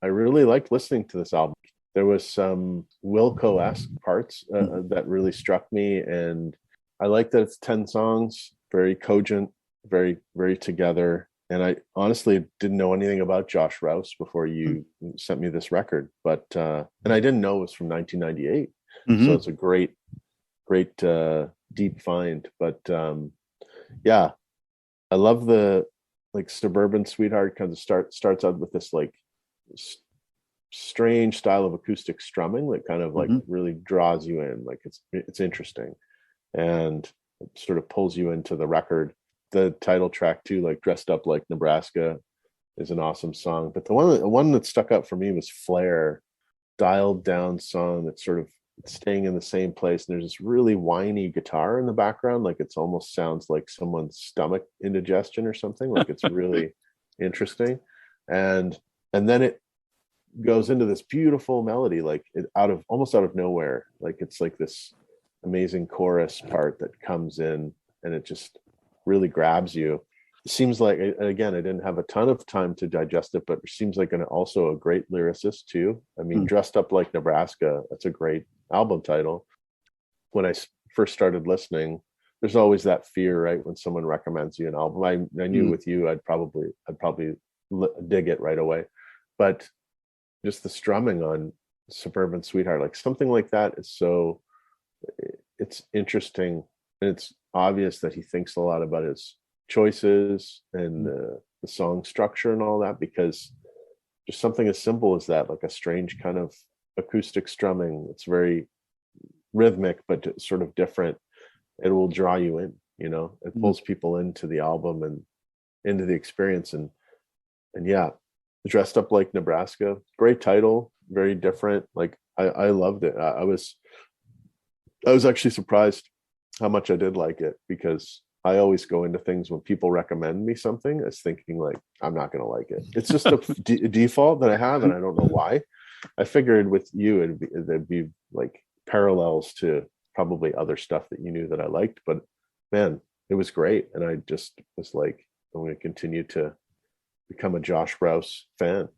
I really liked listening to this album. There was some Wilco-esque parts that really struck me, and I like that it's 10 songs, very cogent, very, very together. And I honestly didn't know anything about Josh Rouse before you sent me this record, but and I didn't know it was from 1998. So Mm-hmm. it's a great, great deep find. But yeah, I love the like Suburban Sweetheart kind of starts out with this like strange style of acoustic strumming that kind of like Mm-hmm. really draws you in. Like it's interesting and sort of pulls you into the record. The title track too, like Dressed Up Like Nebraska, is an awesome song. But the one that stuck out for me was Flare, dialed down song that's sort of staying in the same place. And there's this really whiny guitar in the background, like it's almost sounds like someone's stomach indigestion or something. Like it's really interesting. And then it goes into this beautiful melody, like it out of almost out of nowhere. Like it's like this amazing chorus part that comes in and it just really grabs you. It seems like, again, I didn't have a ton of time to digest it, but it seems like also a great lyricist too. I mean, Dressed Up Like Nebraska, that's a great album title. When I first started listening, there's always that fear, right? When someone recommends you an album, I knew Mm-hmm. with you, I'd probably dig it right away. But just the strumming on Suburban Sweetheart, like something like that is so, it's interesting, and it's obvious that he thinks a lot about his choices and the song structure and all that, because just something as simple as that, like a strange kind of acoustic strumming, it's very rhythmic but sort of different, it will draw you in, it pulls people into the album and into the experience. And yeah, Dressed Up Like Nebraska, great title, very different. Like I loved it. I was actually surprised how much I did like it, because I always go into things when people recommend me something as thinking like I'm not going to like it. It's just a default that I have, and I don't know why. I figured with you there'd be like parallels to probably other stuff that you knew that I liked, but man, it was great, and I just was like, I'm going to continue to become a Josh Rouse fan.